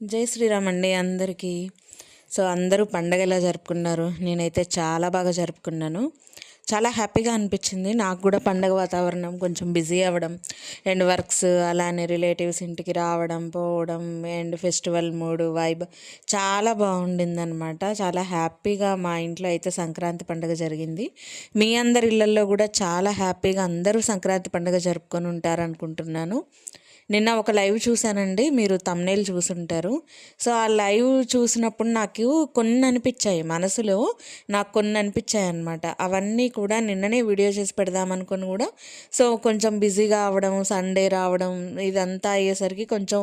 జై శ్రీరామ్ అండి అందరికీ. అందరూ పండగ ఎలా జరుపుకున్నారు? నేనైతే చాలా బాగా జరుపుకున్నాను. చాలా హ్యాపీగా అనిపించింది. నాకు కూడా పండగ వాతావరణం కొంచెం బిజీ అవ్వడం అండ్ వర్క్స్, అలానే రిలేటివ్స్ ఇంటికి రావడం పోవడం అండ్ ఫెస్టివల్ మూడు వైబ్ చాలా బాగుండిందనమాట. చాలా హ్యాపీగా మా ఇంట్లో అయితే సంక్రాంతి పండుగ జరిగింది. మీ అందరి ఇళ్ళల్లో కూడా చాలా హ్యాపీగా అందరూ సంక్రాంతి పండుగ జరుపుకొని ఉంటారనుకుంటున్నాను. నిన్న ఒక లైవ్ చూశానండి, మీరు తమ్నేల్ చూసుంటారు. ఆ లైవ్ చూసినప్పుడు నాకు కొన్ని అనిపించాయి, మనసులో నాకు కొన్ని అనిపించాయి అన్నమాట. అవన్నీ కూడా నిన్ననే వీడియో చేసి పెడదామనుకొని కూడా కొంచెం బిజీగా అవ్వడం, సండే రావడం ఇదంతా అయ్యేసరికి కొంచెం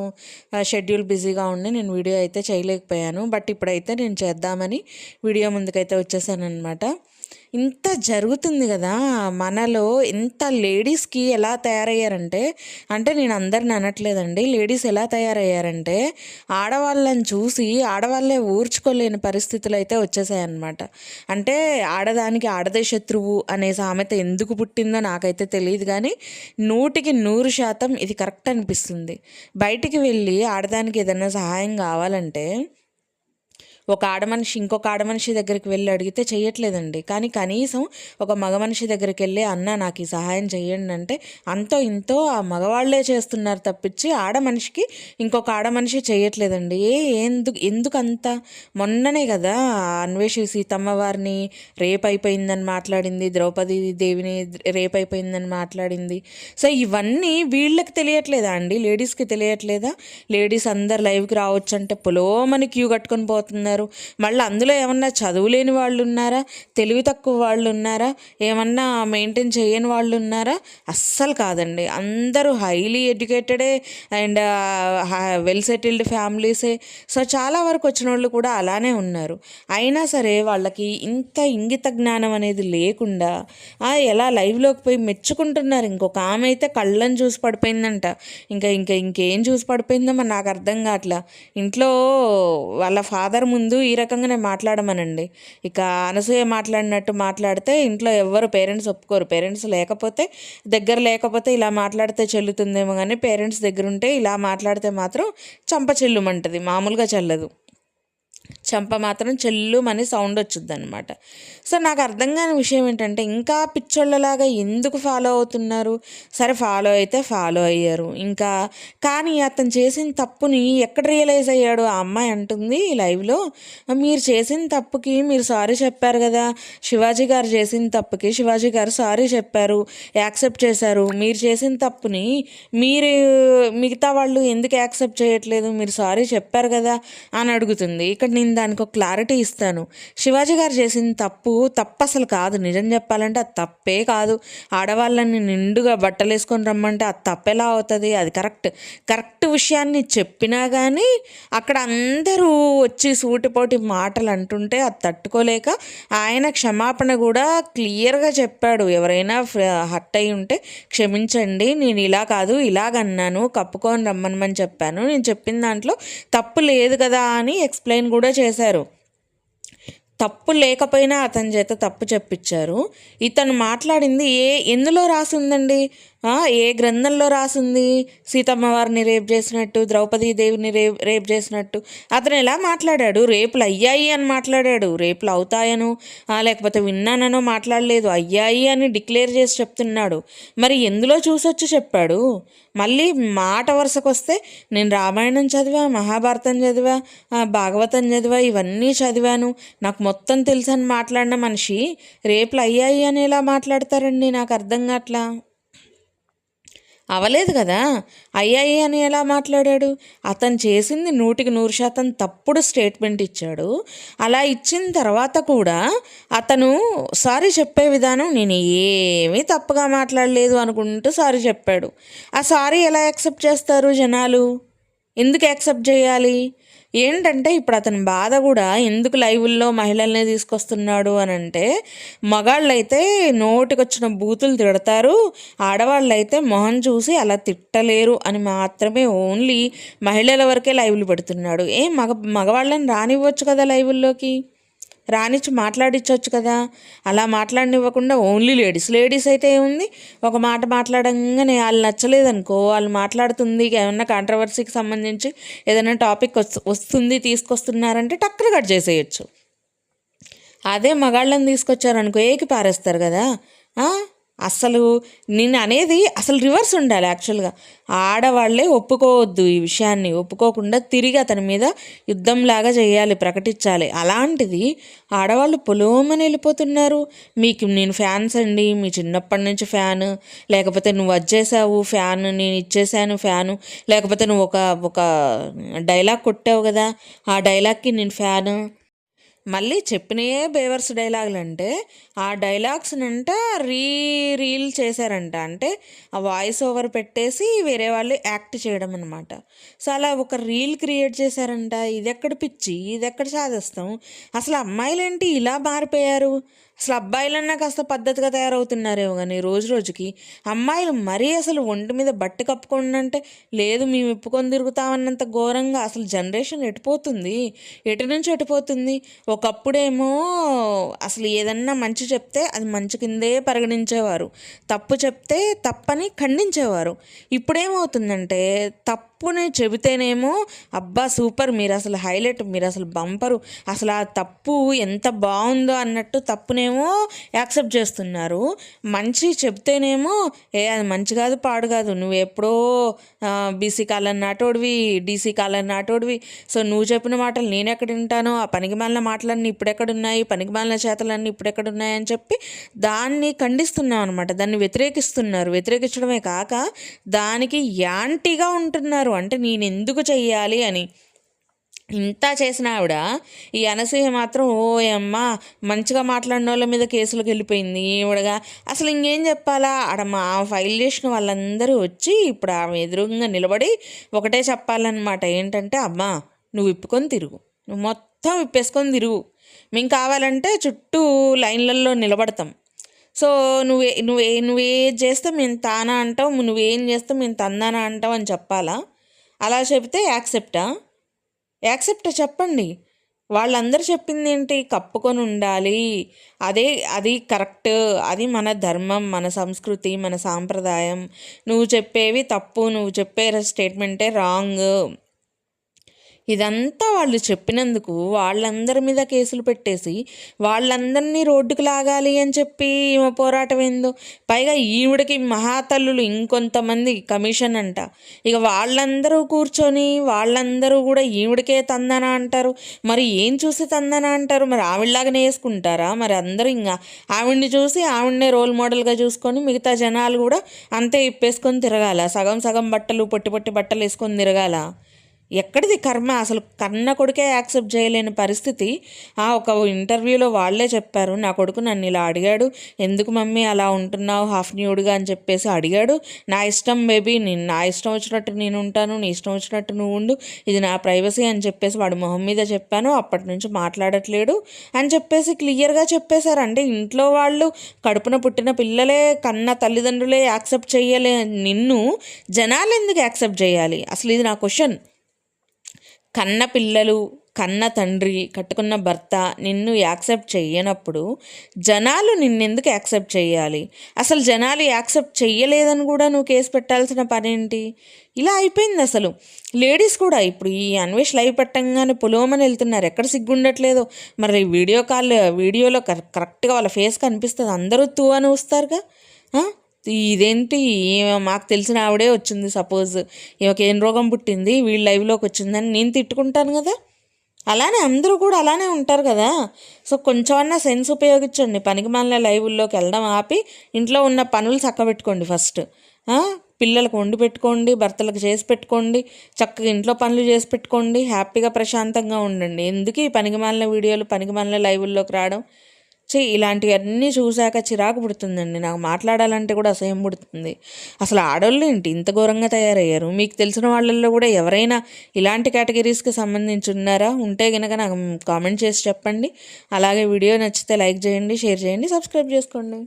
షెడ్యూల్ బిజీగా ఉండి నేను వీడియో అయితే చేయలేకపోయాను. బట్ ఇప్పుడైతే నేను చేద్దామని వీడియో ముందుకైతే వచ్చేసాను అనమాట. ఇంత జరుగుతుంది కదా మనలో, ఇంత లేడీస్కి ఎలా తయారయ్యారంటే, అంటే నేను అందరిని అనట్లేదండి, లేడీస్ ఎలా తయారయ్యారంటే ఆడవాళ్ళని చూసి ఆడవాళ్ళే ఊర్చుకోలేని పరిస్థితులు అయితే వచ్చేసాయన్నమాట. అంటే ఆడదానికి ఆడదే శత్రువు అనే సామెత ఎందుకు పుట్టిందో నాకైతే తెలియదు, కానీ 100% ఇది కరెక్ట్ అనిపిస్తుంది. బయటికి వెళ్ళి ఆడదానికి ఏదైనా సహాయం కావాలంటే ఒక ఆడమనిషి ఇంకొక ఆడమనిషి దగ్గరికి వెళ్ళి అడిగితే చేయట్లేదండి. కానీ కనీసం ఒక మగ మనిషి దగ్గరికి వెళ్ళి అన్న నాకు ఈ సహాయం చేయండి అంటే అంతో ఇంతో ఆ మగవాళ్లే చేస్తున్నారు తప్పించి ఆడమనిషికి ఇంకొక ఆడమనిషి చేయట్లేదండి. ఎందుకంత? మొన్ననే కదా అన్వేషి సీతమ్మ వారిని రేప్ అయిపోయిందని మాట్లాడింది, ద్రౌపది దేవిని రేప్ అయిపోయిందని మాట్లాడింది. ఇవన్నీ వీళ్ళకి తెలియట్లేదా అండి? లేడీస్కి తెలియట్లేదా? లేడీస్ అందరు లైవ్కి రావచ్చు అంటే పొలోమని క్యూ కట్టుకొని పోతున్నారు. మళ్ళీ అందులో ఏమన్నా చదువులేని వాళ్ళు ఉన్నారా? తెలివి తక్కువ వాళ్ళు ఉన్నారా? ఏమన్నా మెయింటైన్ చేయని వాళ్ళు ఉన్నారా? అస్సలు కాదండి. అందరూ హైలీ ఎడ్యుకేటెడే అండ్ వెల్ సెటిల్డ్ ఫ్యామిలీసే. చాలా వరకు వచ్చిన వాళ్ళు కూడా అలానే ఉన్నారు. అయినా సరే వాళ్ళకి ఇంత ఇంగిత జ్ఞానం అనేది లేకుండా ఎలా లైవ్లోకి పోయి మెచ్చుకుంటున్నారు. ఇంకొక ఆమె అయితే కళ్ళని చూసి పడిపోయిందంట. ఇంకేం చూసి పడిపోయిందో మరి నాకు అర్థం కావట్లా. ఇంట్లో వాళ్ళ ఫాదర్ ముందు ఈ రకంగానే మాట్లాడమనండి. ఇక అనసూయ మాట్లాడినట్టు మాట్లాడితే ఇంట్లో ఎవ్వరు పేరెంట్స్ ఒప్పుకోరు. పేరెంట్స్ దగ్గర లేకపోతే ఇలా మాట్లాడితే చెల్లుతుందేమో, కానీ పేరెంట్స్ దగ్గర ఉంటే ఇలా మాట్లాడితే మాత్రం చంప చెల్లుమంటది, మామూలుగా చల్లదు. చెంప మాత్రం చెల్లుమని సౌండ్ వచ్చింది అనమాట. నాకు అర్థం కాని విషయం ఏంటంటే, ఇంకా పిచ్చోళ్ళలాగా ఎందుకు ఫాలో అవుతున్నారు? సరే ఫాలో అయితే ఫాలో అయ్యారు ఇంకా, కానీ అతను చేసిన తప్పుని ఎక్కడ రియలైజ్ అయ్యాడు? ఆ అమ్మాయి అంటుంది లైవ్లో, మీరు చేసిన తప్పుకి మీరు సారీ చెప్పారు కదా, శివాజీ గారు చేసిన తప్పుకి శివాజీ గారు సారీ చెప్పారు, యాక్సెప్ట్ చేశారు. మీరు చేసిన తప్పుని మిగతా వాళ్ళు ఎందుకు యాక్సెప్ట్ చేయట్లేదు? మీరు సారీ చెప్పారు కదా అని అడుగుతుంది. ఇక్కడ నేను దానికి ఒక క్లారిటీ ఇస్తాను. శివాజీ గారు చేసిన తప్పు అసలు కాదు. నిజం చెప్పాలంటే అది తప్పే కాదు. ఆడవాళ్ళని నిండుగా బట్టలు వేసుకొని రమ్మంటే అది తప్పెలా అవుతుంది? అది కరెక్ట్ విషయాన్ని చెప్పినా కానీ అక్కడ అందరూ వచ్చి సూటిపోటి మాటలు అంటుంటే అది తట్టుకోలేక ఆయన క్షమాపణ కూడా క్లియర్గా చెప్పాడు. ఎవరైనా హర్ట్ అయి ఉంటే క్షమించండి, నేను ఇలా కాదు ఇలాగన్నాను, కప్పుకొని రమ్మనమని చెప్పాను, నేను చెప్పిన దాంట్లో తప్పు లేదు కదా అని ఎక్స్ప్లెయిన్ కూడా చేశారు. తప్పు లేకపోయినా అతని చేత తప్పు చెప్పించారు. ఇతను మాట్లాడింది ఎందులో రాసి ఉందండి? ఏ గ్రంథంలో రాసింది? సీతమ్మ వారిని రేప్ చేసినట్టు, ద్రౌపదీ దేవిని రేప్ చేసినట్టు అతను ఎలా మాట్లాడాడు? రేపులు అయ్యాయి అని మాట్లాడాడు. రేపులు అవుతాయను లేకపోతే విన్నాననో మాట్లాడలేదు, అయ్యాయి అని డిక్లేర్ చేసి చెప్తున్నాడు. మరి ఎందులో చూసొచ్చి చెప్పాడు? మళ్ళీ మాట వరుసకు వస్తే నేను రామాయణం చదివా, మహాభారతం చదివా, భాగవతం చదివా, ఇవన్నీ చదివాను, నాకు మొత్తం తెలుసని మాట్లాడిన మనిషి రేపులు అయ్యాయి అని ఎలా మాట్లాడతారండి? నాకు అర్థం కావట్లా. అవలేదు కదా, అయ్యాయి అని ఎలా మాట్లాడాడు? అతను చేసింది 100% తప్పుడు స్టేట్మెంట్ ఇచ్చాడు. అలా ఇచ్చిన తర్వాత కూడా అతను సారీ చెప్పే విధానం, నేను ఏమీ తప్పుగా మాట్లాడలేదు అనుకుంటూ సారీ చెప్పాడు. ఆ సారీ ఎలా యాక్సెప్ట్ చేస్తారు జనాలు? ఎందుకు యాక్సెప్ట్ చేయాలి? ఏంటంటే ఇప్పుడు అతని బాధ కూడా ఎందుకు లైవ్ల్లో మహిళల్ని తీసుకొస్తున్నాడు అని అంటే, మగాళ్ళైతే నోటికొచ్చిన బూతులు తిడతారు, ఆడవాళ్ళైతే మొహం చూసి అలా తిట్టలేరు అని మాత్రమే ఓన్లీ మహిళల వరకే లైవ్లు పెడుతున్నాడు. మగవాళ్ళని రానివ్వచ్చు కదా లైవ్ల్లోకి? రానిచ్చి మాట్లాడించవచ్చు కదా. అలా మాట్లాడనివ్వకుండా ఓన్లీ లేడీస్ అయితే ఏముంది, ఒక మాట మాట్లాడంగానే వాళ్ళు నచ్చలేదనుకో, వాళ్ళు మాట్లాడుతుంది ఏమన్నా కాంట్రవర్సీకి సంబంధించి ఏదైనా టాపిక్ వస్తుంది తీసుకొస్తున్నారంటే టక్కున కట్ చేసేయచ్చు. అదే మగాళ్ళని తీసుకొచ్చారనుకో ఏకి పారేస్తారు కదా. అసలు నేను అనేది అసలు రివర్స్ ఉండాలి. యాక్చువల్గా ఆడవాళ్ళే ఒప్పుకోవద్దు, ఈ విషయాన్ని ఒప్పుకోకుండా తిరిగి అతని మీద యుద్ధంలాగా చేయాలి, ప్రకటించాలి. అలాంటిది ఆడవాళ్ళు పొలోమని వెళ్ళిపోతున్నారు. మీకు నేను ఫ్యాన్స్ అండి, మీ చిన్నప్పటి నుంచి ఫ్యాను, లేకపోతే నువ్వు వచ్చేసావు ఫ్యాన్, నేను ఇచ్చేసాను ఫ్యాను, లేకపోతే నువ్వు ఒక డైలాగ్ కొట్టావు కదా, ఆ డైలాగ్కి నేను ఫ్యాను. మళ్ళీ చెప్పినయే బేవర్స్ డైలాగులు అంటే ఆ డైలాగ్స్నంట రీల్ చేశారంట. అంటే ఆ వాయిస్ ఓవర్ పెట్టేసి వేరే వాళ్ళు యాక్ట్ చేయడం అనమాట. సో అలా ఒక రీల్ క్రియేట్ చేశారంట. ఇది ఎక్కడ పిచ్చి, ఇది ఎక్కడ సాధిస్తాం. అసలు అమ్మాయిలేంటి ఇలా మారిపోయారు. అసలు అబ్బాయిలన్నా కాస్త పద్ధతిగా తయారవుతున్నారేమో కానీ రోజు రోజుకి అమ్మాయిలు మరీ అసలు ఒంటి మీద బట్టి కప్పుకోండి అంటే లేదు మేము ఇప్పుకొని తిరుగుతామన్నంత ఘోరంగా అసలు జనరేషన్ ఎటుపోతుంది, ఎటు నుంచి ఎటుపోతుంది. ఒకప్పుడేమో అసలు ఏదన్నా మంచి చెప్తే అది మంచి కిందే పరిగణించేవారు, తప్పు చెప్తే తప్పని ఖండించేవారు. ఇప్పుడేమవుతుందంటే తప్పుని చెబితేనేమో అబ్బా సూపర్, మీరు అసలు హైలైట్, మీరు అసలు బంపరు, అసలు ఆ తప్పు ఎంత బాగుందో అన్నట్టు తప్పునేమో యాక్సెప్ట్ చేస్తున్నారు. మంచి చెప్తేనేమో అది మంచి కాదు పాడు కాదు, నువ్వు ఎప్పుడో బీసీ కాలం నాటోడివి, డీసీ కాలం నాటోడివి, సో నువ్వు చెప్పిన మాటలు నేను ఎక్కడ వింటానో, ఆ పనికిమాలిన మాటలన్నీ ఇప్పుడెక్కడున్నాయి, పనికిమాలిన చేతలన్నీ ఇప్పుడెక్కడున్నాయి అని చెప్పి దాన్ని ఖండిస్తున్నాం అనమాట. దాన్ని వ్యతిరేకించడమే కాక దానికి యాంటీగా ఉంటున్నారు. అంటే నేను ఎందుకు చెయ్యాలి అని. ఇంత చేసిన ఆవిడ ఈ అనసూయ మాత్రం అమ్మ మంచిగా మాట్లాడిన వాళ్ళ మీద కేసులకు వెళ్ళిపోయింది ఈవిడగా. అసలు ఇంకేం చెప్పాలా, ఆడ మా ఫైల్ చేసిన వాళ్ళందరూ వచ్చి ఇప్పుడు ఆమె ఎదురుగా నిలబడి ఒకటే చెప్పాలన్నమాట. ఏంటంటే అమ్మా నువ్వు విప్పుకొని తిరుగు, నువ్వు మొత్తం విప్పేసుకొని తిరుగు, మేము కావాలంటే చుట్టూ లైన్లలో నిలబడతాం. సో నువ్వేం చేస్తే మేము తానా అంటావు, నువ్వేం చేస్తే మేము తందానా అంటావు అని చెప్పాలా. అలా చెబితే యాక్సెప్ట్ చెప్పండి. వాళ్ళందరూ చెప్పింది ఏంటి, కప్పుకొని ఉండాలి, అది కరెక్ట్, అది మన ధర్మం, మన సంస్కృతి, మన సాంప్రదాయం. నువ్వు చెప్పేవి తప్పు, నువ్వు చెప్పే స్టేట్మెంటే రాంగ్. ఇదంతా వాళ్ళు చెప్పినందుకు వాళ్ళందరి మీద కేసులు పెట్టేసి వాళ్ళందరినీ రోడ్డుకు లాగాలి అని చెప్పి పోరాటం ఏందో. పైగా ఈవిడికి మహాతల్లులు ఇంకొంతమంది కమిషన్ అంట. ఇక వాళ్ళందరూ కూర్చొని వాళ్ళందరూ కూడా ఈవిడికే తందన అంటారు. మరి ఏం చూసి తందన అంటారు, మరి ఆవిడలాగానే వేసుకుంటారా? మరి అందరూ ఇంకా ఆవిడ్ని చూసి ఆవిడనే రోల్ మోడల్గా చూసుకొని మిగతా జనాలు కూడా అంతే ఇప్పేసుకొని తిరగాల, సగం బట్టలు పొట్టి బట్టలు వేసుకొని తిరగాల. ఎక్కడిది కర్మ. అసలు కన్న కొడుకే యాక్సెప్ట్ చేయలేని పరిస్థితి. ఒక ఇంటర్వ్యూలో వాళ్ళే చెప్పారు, నా కొడుకు నన్ను ఇలా అడిగాడు, ఎందుకు మమ్మీ అలా ఉంటున్నావు హాఫ్ న్యూడ్గా అని చెప్పేసి అడిగాడు. నా ఇష్టం బేబీ, నా ఇష్టం వచ్చినట్టు నేను ఉంటాను, నీ ఇష్టం వచ్చినట్టు నువ్వు ఉండు, ఇది నా ప్రైవసీ అని చెప్పేసి వాడు మొహం మీద చెప్పాను. అప్పటి నుంచి మాట్లాడట్లేడు అని చెప్పేసి క్లియర్గా చెప్పేశారు. అంటే ఇంట్లో వాళ్ళు కడుపున పుట్టిన పిల్లలే, కన్న తల్లిదండ్రులే యాక్సెప్ట్ చేయలే నిన్ను జనాలు ఎందుకు యాక్సెప్ట్ చేయాలి? అసలు ఇది నా క్వశ్చన్. కన్న పిల్లలు, కన్న తండ్రి, కట్టుకున్న భర్త నిన్ను యాక్సెప్ట్ చేయనప్పుడు జనాలు నిన్నెందుకు యాక్సెప్ట్ చేయాలి? అసలు జనాలు యాక్సెప్ట్ చెయ్యలేదని కూడా నువ్వు కేసు పెట్టాల్సిన పనేంటి? ఇలా అయిపోయింది అసలు. లేడీస్ కూడా ఇప్పుడు ఈ అన్వేష్ లైవ్ పెట్టంగానే పొలోమని వెళ్తున్నారు, ఎక్కడ సిగ్గుండట్లేదు. మరి వీడియోలో కరెక్ట్గా వాళ్ళ ఫేస్ కనిపిస్తుంది, అందరూ తూ అని వస్తారుగా. ఇదేంటి మాకు తెలిసిన ఆవిడే వచ్చింది, సపోజ్ ఈమెకి ఏం రోగం పుట్టింది వీళ్ళ లైవ్లోకి వచ్చిందని నేను తిట్టుకుంటాను కదా. అలానే అందరూ కూడా అలానే ఉంటారు కదా. సో కొంచెమన్నా సెన్స్ ఉపయోగించండి. పనికిమాలిన లైవ్ల్లోకి వెళ్ళడం ఆపి ఇంట్లో ఉన్న పనులు చక్కబెట్టుకోండి. ఫస్ట్ పిల్లలకు వండి పెట్టుకోండి, భర్తలకు చేసి పెట్టుకోండి, చక్కగా ఇంట్లో పనులు చేసి పెట్టుకోండి, హ్యాపీగా ప్రశాంతంగా ఉండండి. ఎందుకు ఈ పనికిమాలిన వీడియోలు, పనికిమాలిన లైవ్ల్లోకి రావడం? ఇలాంటివన్నీ చూశాక చిరాకు పుడుతుందండి. నాకు మాట్లాడాలంటే కూడా అసహ్యం పుడుతుంది. అసలు ఆడవాళ్ళు ఏంటి ఇంత ఘోరంగా తయారయ్యారు? మీకు తెలిసిన వాళ్ళల్లో కూడా ఎవరైనా ఇలాంటి కేటగిరీస్కి సంబంధించి ఉన్నారా? ఉంటే కనుక నాకు కామెంట్ చేసి చెప్పండి. అలాగే వీడియో నచ్చితే లైక్ చేయండి, షేర్ చేయండి, సబ్స్క్రైబ్ చేసుకోండి.